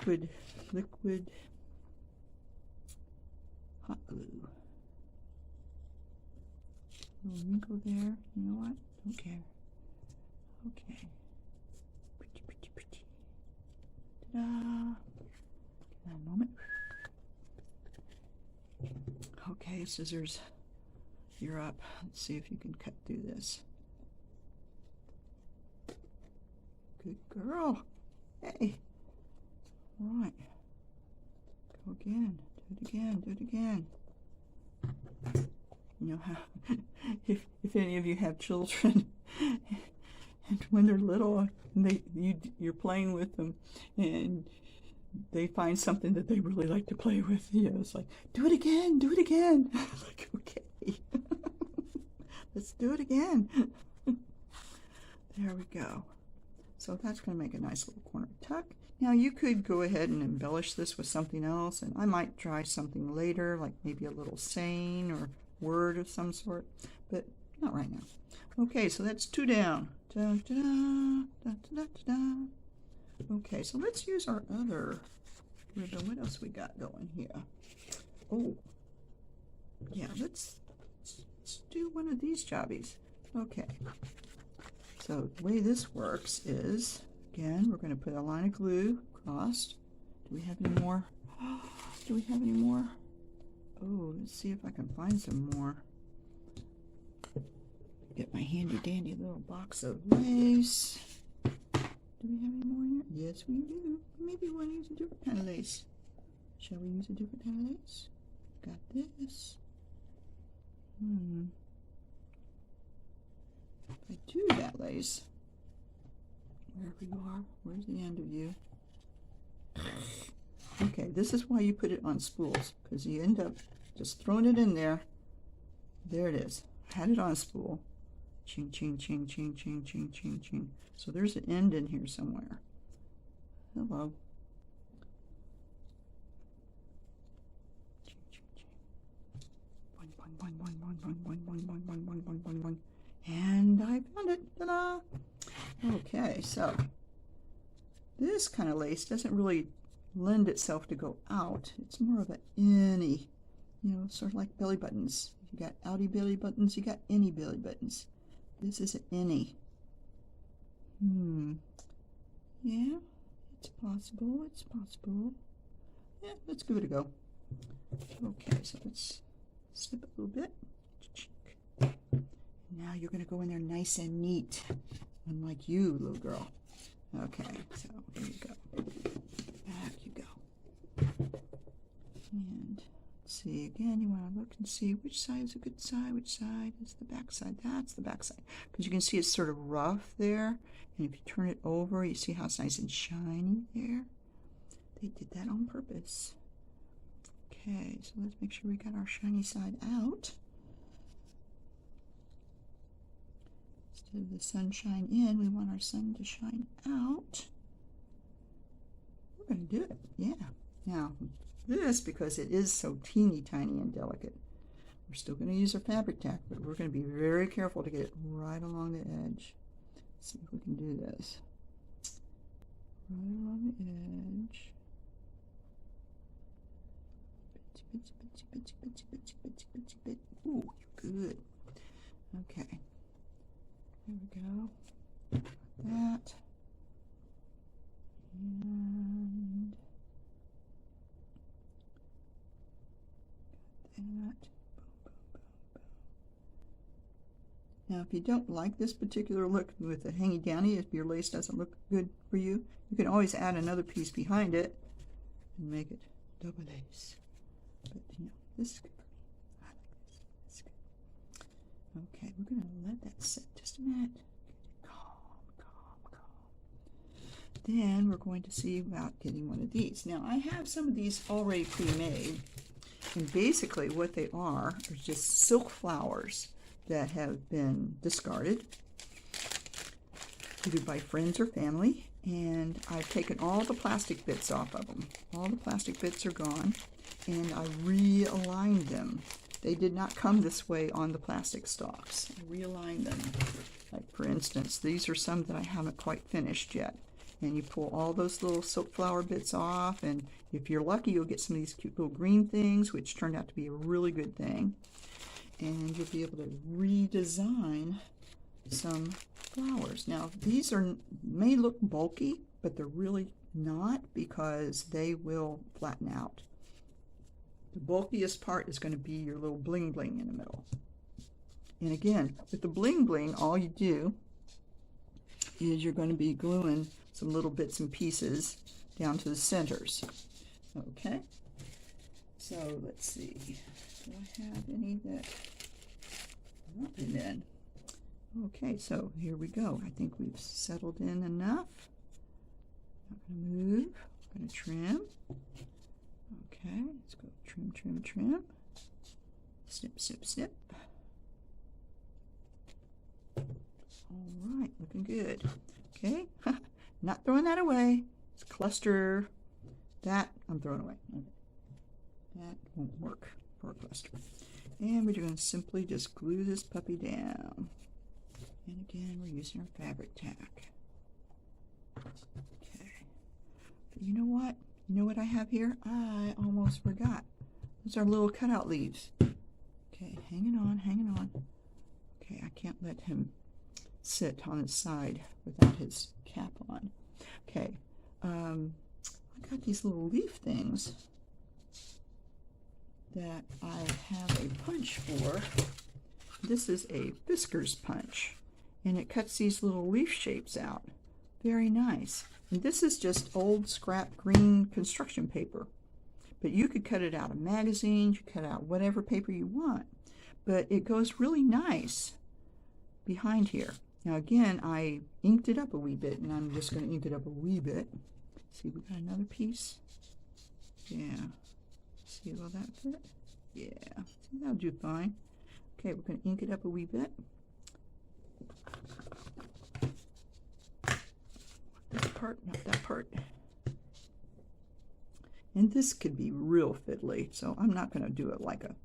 [SPEAKER 1] liquid hot glue. Little wrinkle there. You know what? Don't care. Okay. Pretty, pretty, pretty. Ta-da! Give that a moment. Okay, scissors. You're up. Let's see if you can cut through this. Good girl. Hey. All right. Go again. Do it again. Do it again. You know how, if any of you have children, and when they're little, and you're playing with them, and they find something that they really like to play with, you know, it's like, do it again, do it again. Like, okay, let's do it again. There we go. So that's going to make a nice little corner tuck. Now you could go ahead and embellish this with something else, and I might try something later, like maybe a little saying or word of some sort, but not right now. Okay, so that's 2 down. Da, da, da, da, da, da, da. Okay, so let's use our other ribbon. What else we got going here? Oh, yeah, let's do one of these jobbies. Okay, so the way this works is, again, we're going to put a line of glue across. Do we have any more? Do we have any more? Oh, let's see if I can find some more. Get my handy dandy little box of lace. Do we have any more here? Yes, we do. Maybe we'll use a different kind of lace. Shall we use a different kind of lace? Got this. If I do that lace, wherever you are, where's the end of you? Okay, this is why you put it on spools, because you end up just throwing it in there. There it is. I had it on a spool. Ching, ching, ching, ching, ching, ching, ching, ching. So there's an end in here somewhere. Hello. Ching, ching, ching. Boing, boing, boing, boing, boing, boing, boing, boing, boing, boing, boing, boing, boing. And I found it. Ta-da! Okay, so this kind of lace doesn't really lend itself to go out. It's more of an innie, you know, sort of like belly buttons. You got outie belly buttons, you got innie belly buttons. This is an innie. Yeah, it's possible, it's possible. Yeah, let's give it a go. Okay, so let's snip it a little bit. Now you're going to go in there nice and neat, unlike you, little girl. Okay, so here you go. Back you go. And let's see, again, you want to look and see which side is a good side, which side is the back side. That's the back side. Because you can see it's sort of rough there. And if you turn it over, you see how it's nice and shiny there. They did that on purpose. Okay, so let's make sure we got our shiny side out. Instead of the sunshine in, we want our sun to shine out. We're going to do it, yeah. Now, this, because it is so teeny tiny and delicate, we're still going to use our fabric tack, but we're going to be very careful to get it right along the edge. Let's see if we can do this. Right along the edge. Bitsy, bitsy, bitsy, bitsy, bitsy, bitsy, bitsy, bitsy. Ooh, good. Okay. There we go. That. And that. Boom, boom, boom, boom. Now, if you don't like this particular look with the hangy downy, if your lace doesn't look good for you, you can always add another piece behind it and make it double lace. But you know, this is good for me. I like this. This is good. Okay, we're going to let that sit just a minute. Calm, calm, calm. Then we're going to see about getting one of these. Now, I have some of these already pre-made, And basically what they are just silk flowers that have been discarded, either by friends or family. And I've taken all the plastic bits off of them. All the plastic bits are gone, and I realigned them. They did not come this way on the plastic stalks. I realigned them. Like for instance, these are some that I haven't quite finished yet. And you pull all those little silk flower bits off, and if you're lucky, you'll get some of these cute little green things, which turned out to be a really good thing. And you'll be able to redesign some flowers. Now, these may look bulky, but they're really not, because they will flatten out. The bulkiest part is going to be your little bling bling in the middle. And again, with the bling bling, all you do is you're going to be gluing some little bits and pieces down to the centers. Okay, so let's see, do I have any that, and then, okay, so here we go. I think we've settled in enough. Not going to move, I'm going to trim. Okay, let's go trim, trim, trim. Snip, snip, snip. All right, looking good. Okay, not throwing that away. It's cluster. That I'm throwing away. Okay. That won't work for a cluster. And we're going to simply just glue this puppy down. And again, we're using our fabric tack. Okay. But you know what? You know what I have here? I almost forgot. Those are little cutout leaves. Okay, hanging on, hanging on. Okay, I can't let him sit on his side without his cap on. Okay, I got these little leaf things that I have a punch for. This is a Fisker's punch, and it cuts these little leaf shapes out. Very nice. And this is just old scrap green construction paper, but you could cut it out of magazines, you cut out whatever paper you want, but it goes really nice behind here. Now again, I inked it up a wee bit, and I'm just going to ink it up a wee bit. See, we got another piece. Yeah. See, will that fit? Yeah. See, that'll do fine. Okay, we're going to ink it up a wee bit. This part, not that part. And this could be real fiddly, so I'm not going to do it like a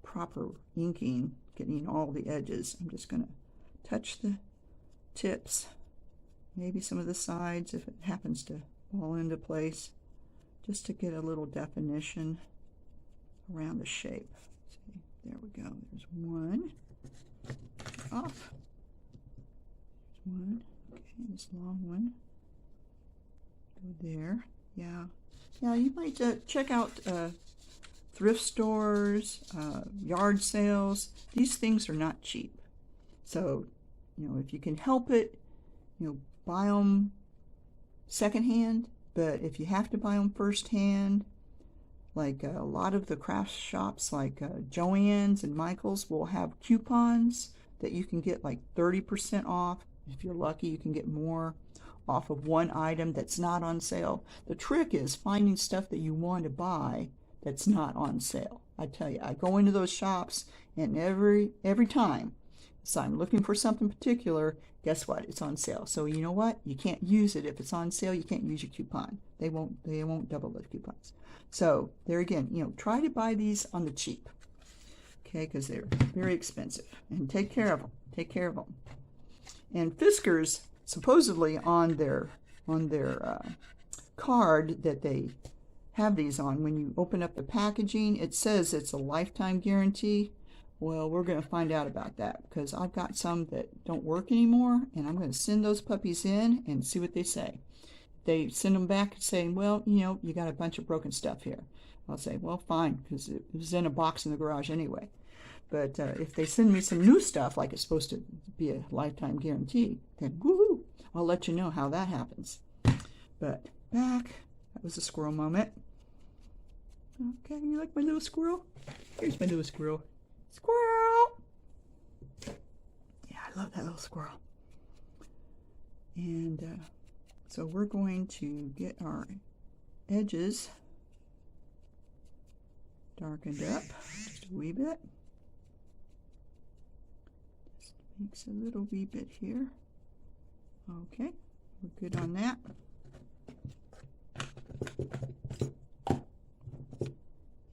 [SPEAKER 1] proper inking, getting all the edges. I'm just going to touch the tips, maybe some of the sides if it happens to fall into place, just to get a little definition around the shape. See, there we go. There's one. Off. There's one. Okay, this long one. Go there. Yeah. Yeah, you might check out thrift stores, yard sales. These things are not cheap. So, you know, if you can help it, you know, buy them secondhand. But if you have to buy them firsthand, like a lot of the craft shops like Joann's and Michael's will have coupons that you can get like 30% off. If you're lucky, you can get more off of one item that's not on sale. The trick is finding stuff that you want to buy that's not on sale. I tell you, I go into those shops, and every time, so I'm looking for something particular, guess what? It's on sale. So you know what? You can't use it. If it's on sale, you can't use your coupon. They won't double the coupons. So there again, you know, try to buy these on the cheap. Okay, because they're very expensive. And take care of them. Take care of them. And Fisker's, supposedly on their card that they have these on, when you open up the packaging, it says it's a lifetime guarantee. Well, we're going to find out about that, because I've got some that don't work anymore, and I'm going to send those puppies in and see what they say. They send them back saying, well, you know, you got a bunch of broken stuff here. I'll say, well, fine, because it was in a box in the garage anyway. But if they send me some new stuff, like it's supposed to be a lifetime guarantee, then woohoo, I'll let you know how that happens. But back, that was a squirrel moment. Okay, you like my little squirrel? Here's my little squirrel. Squirrel! Yeah, I love that little squirrel. And so we're going to get our edges darkened up just a wee bit. Just makes a little wee bit here. Okay, we're good on that.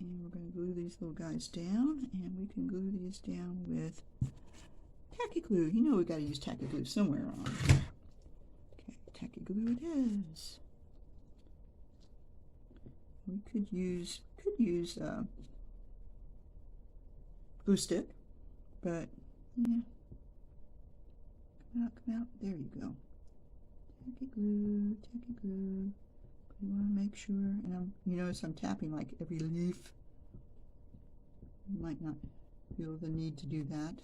[SPEAKER 1] And we're going to glue these little guys down, and we can glue these down with tacky glue. You know we've got to use tacky glue somewhere on here. Okay, tacky glue it is. We could use glue stick, but yeah. Come out. There you go. Tacky glue, tacky glue. You want to make sure, and you notice I'm tapping like every leaf. You might not feel the need to do that,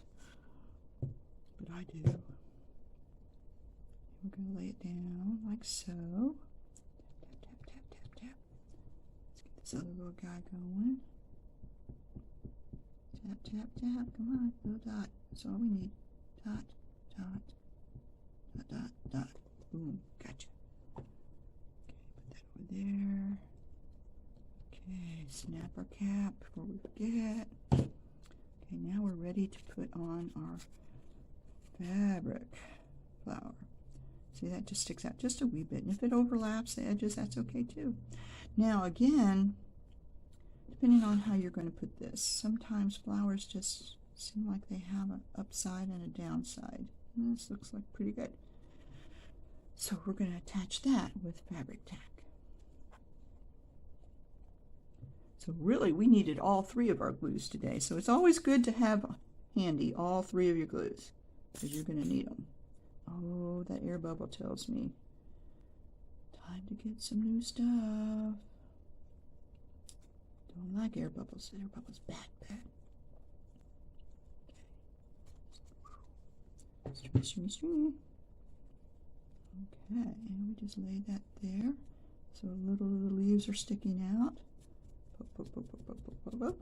[SPEAKER 1] but I do. We're going to lay it down like so. Tap, tap, tap, tap, tap. Let's get this other little guy going. Tap, tap, tap. Come on, little dot. That's all we need. Dot, dot, dot, dot, dot. Boom, gotcha. There. Okay, snap our cap before we forget. Okay, now we're ready to put on our fabric flower. See, that just sticks out just a wee bit, and if it overlaps the edges, that's okay too. Now again, depending on how you're going to put this, sometimes flowers just seem like they have an upside and a downside. And this looks like pretty good. So we're going to attach that with fabric tack. So really, we needed all three of our glues today. So it's always good to have handy all three of your glues, because you're going to need them. Oh, that air bubble tells me time to get some new stuff. Don't like air bubbles. Air bubbles, bad, bad. Okay. String, string. Okay, and we just lay that there. So little leaves are sticking out. Poke, poke, poke, poke, poke, poke, poke,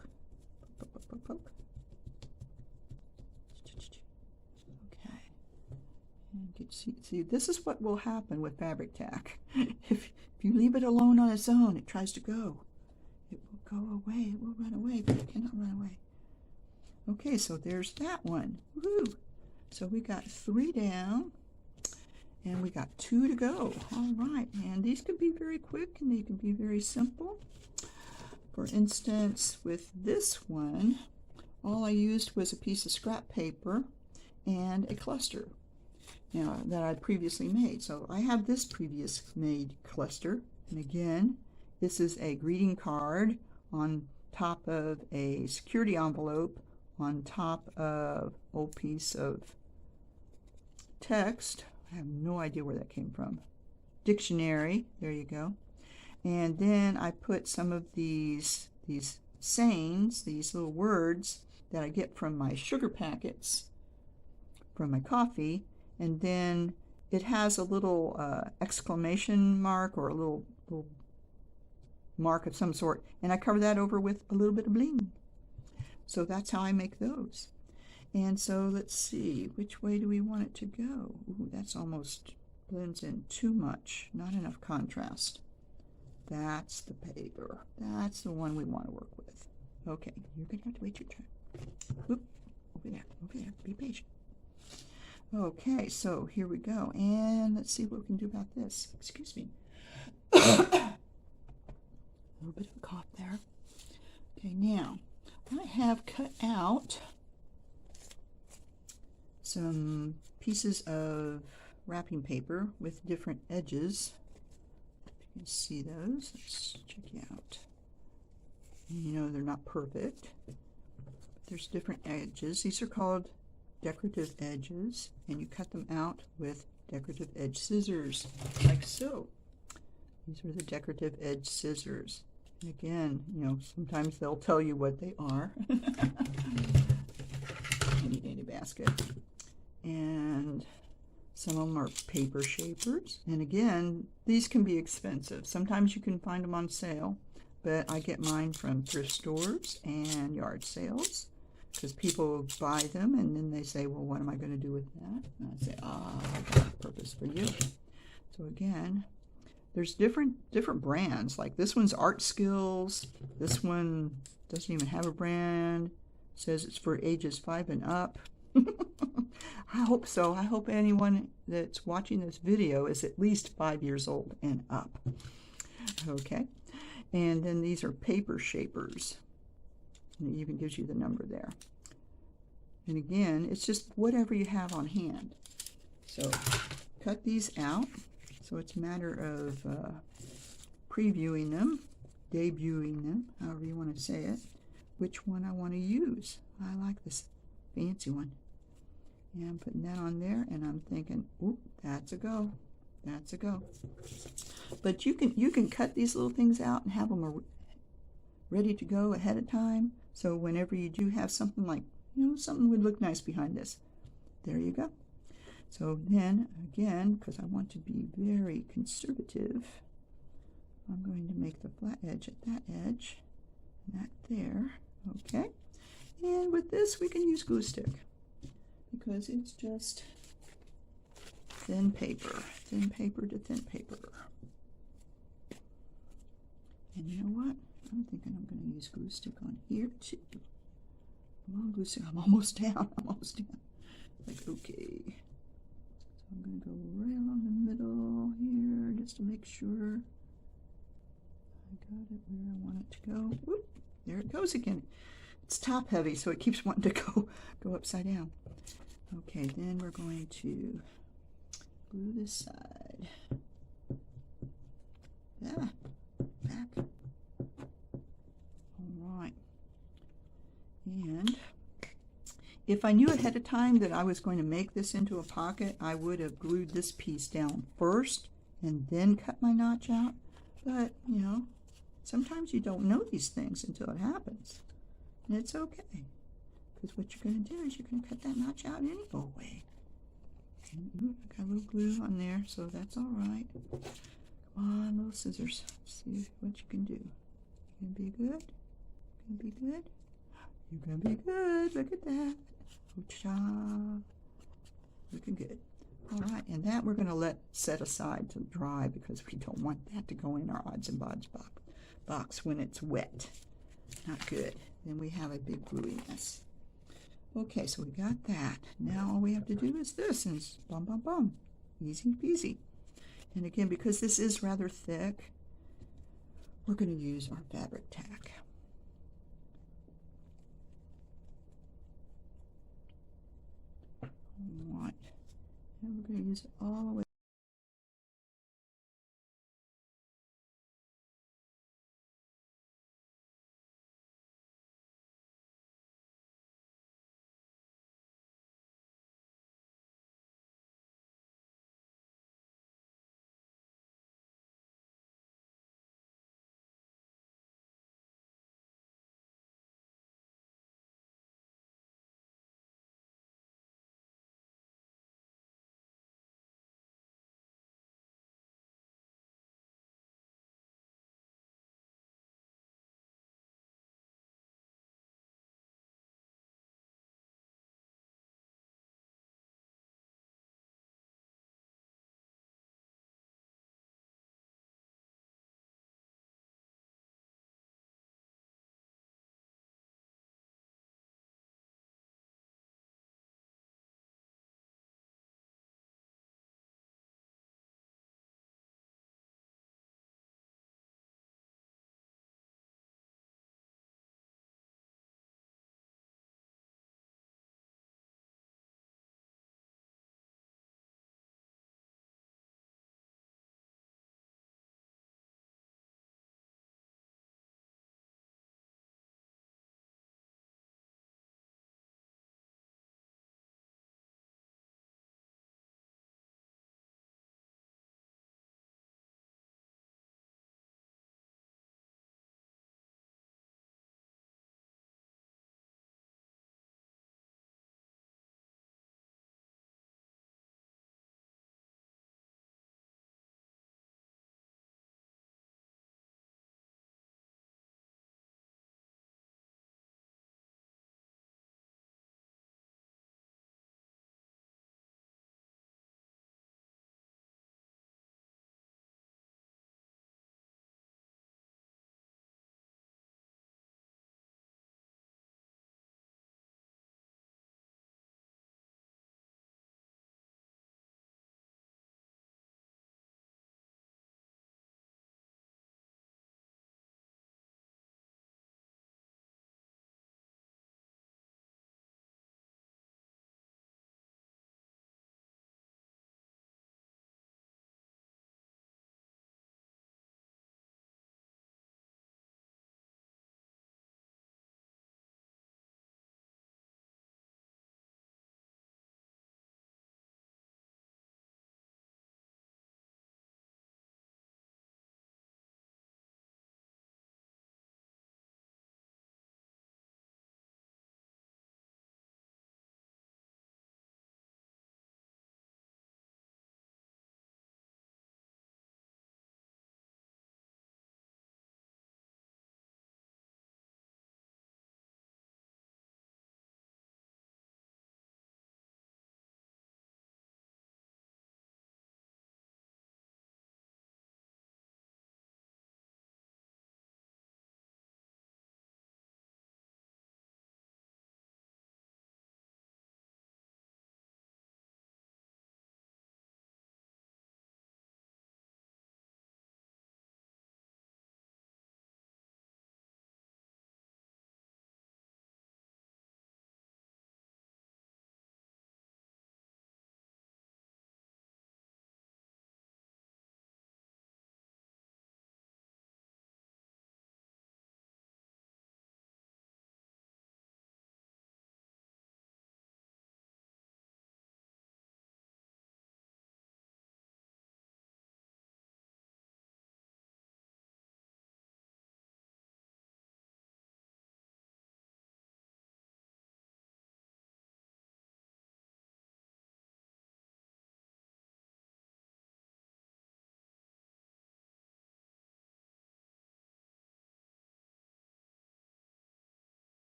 [SPEAKER 1] poke, poke, poke, poke. Okay. And see, this is what will happen with fabric tack. If you leave it alone on its own, it tries to go. It will go away. It will run away, but it cannot run away. Okay, so there's that one. Woohoo! So we got 3 down. And we got 2 to go. All right, and these could be very quick and they can be very simple. For instance, with this one, all I used was a piece of scrap paper and a cluster that I previously made. So I have this previous made cluster, and again, this is a greeting card on top of a security envelope on top of an old piece of text. I have no idea where that came from. Dictionary, there you go. And then I put some of these sayings, these little words that I get from my sugar packets, from my coffee, and then it has a little exclamation mark or a little mark of some sort, and I cover that over with a little bit of bling. So that's how I make those. And so let's see, which way do we want it to go? Ooh, that's almost blends in too much, not enough contrast. That's the paper. That's the one we want to work with. Okay, you're going to have to wait your turn. Whoop, over there, be patient. Okay, so here we go. And let's see what we can do about this. Excuse me. A little bit of a cough there. Okay, now, I have cut out some pieces of wrapping paper with different edges. You can see those. Let's check you out. You know they're not perfect. There's different edges. These are called decorative edges, and you cut them out with decorative edge scissors, like so. These are the decorative edge scissors. And again, you know, sometimes they'll tell you what they are. Handy dandy basket. And some of them are paper shapers. And again, these can be expensive. Sometimes you can find them on sale, but I get mine from thrift stores and yard sales, because people buy them and then they say, well, what am I going to do with that? And I say, I got a purpose for you. So again, there's different brands. Like this one's Art Skills. This one Doesn't even have a brand. Says it's for ages 5 and up. I hope so. I hope anyone that's watching this video is at least 5 years old and up. Okay. And then these are paper shapers. And it even gives you the number there. And again, it's just whatever you have on hand. So cut these out. So it's a matter of previewing them, debuting them, however you want to say it, which one I want to use. I like this fancy one. And I'm putting that on there, and I'm thinking, oop, that's a go. That's a go. But you can cut these little things out and have them ready to go ahead of time. So whenever you do have something like, something would look nice behind this. There you go. So then, again, because I want to be very conservative, I'm going to make the flat edge at that edge, that there, okay? And with this, we can use glue stick, because it's just thin paper to thin paper. And you know what? I'm thinking I'm going to use glue stick on here, too. Come on, glue stick. I'm almost down. Like, okay. So I'm going to go right along the middle here just to make sure I got it where I want it to go. Whoop, there it goes again. It's top heavy, so it keeps wanting to go upside down. Okay, then we're going to glue this side. Yeah, back. All right. And if I knew ahead of time that I was going to make this into a pocket, I would have glued this piece down first and then cut my notch out. But, sometimes you don't know these things until it happens. And it's okay. Because what you're going to do is you're going to cut that notch out any old way. And, I got a little glue on there, so that's all right. Come on, little scissors. See what you can do. You gonna be good? Gonna be good? You're gonna be good. Look at that. Good. Looking good. All right, and that we're going to let set aside to dry because we don't want that to go in our odds and bods box when it's wet. Not good. Then we have a big gluey mess. Okay, so we got that. Now all we have to do is this, and it's bum, bum, bum. Easy peasy. And again, because this is rather thick, we're going to use our fabric tack. All right. And we're going to use it all the way